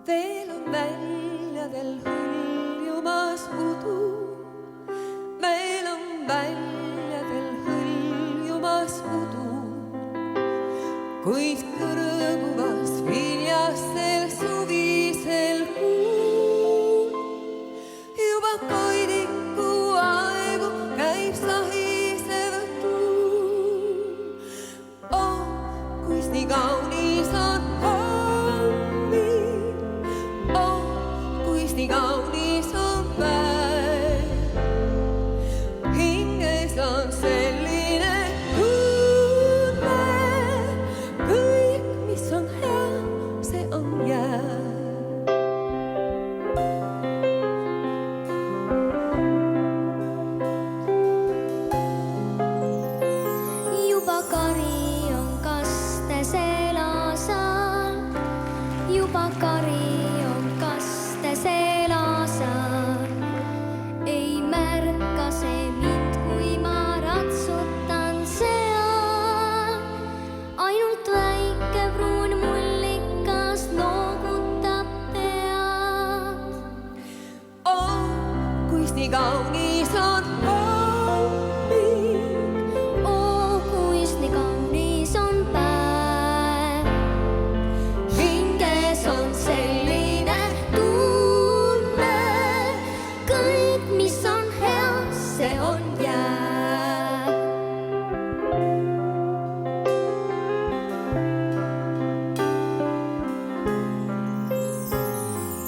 Veel on väljadel hõljumas udu, veel on väljadel hõljumas udu, kuid kõrguvas viljastel suvisel kuul juba koidiku aegu käib sahisev tuul. Oh, kuis nii kaunis on hommik, oh, kuis nii kaunis on päev. Hinges on selline tunne, kõik, mis on hea, see on jääv. Juba kari on kastes elasal, juba kari on kastes elasal. Ei märka see mind, kui ma ratsutan seal. Ainult väike pruun mullikas noogutab pead. Oh, kuis nii kaunis on hommik, Oh, kuis nii kaunis on päev. Hinges on selline tunne, kõik, mis on hea, see on jääv.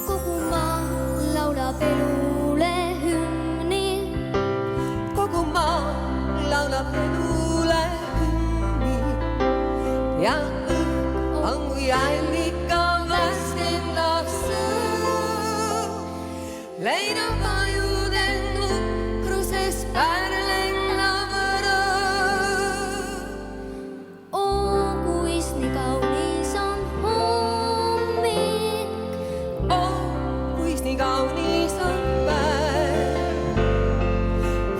Kogu maa laulab elule hümni, kogu maa laulab elule hümni ja õhk on kui allikam värskendav sõõm. Leinab ajude nukruses pärlendav rõõm. Oh, kuis nii kaunis on hommik, Oh, kuis nii kaunis on päev.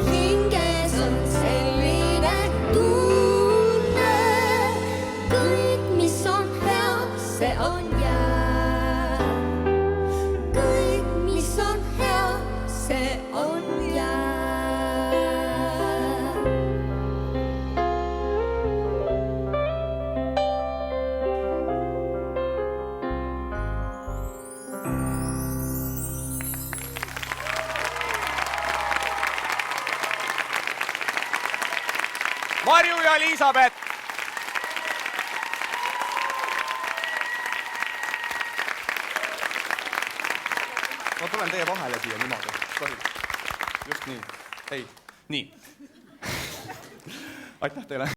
hinges on selline tunne, kõik, mis on hea, see on jääv. Kõik, mis on hea, see on jääv. Marju ja Elisabeth. Ma tulen teie vahele siia niimoodi. Tohib. Just nii. Ei, nii. Aitäh teile.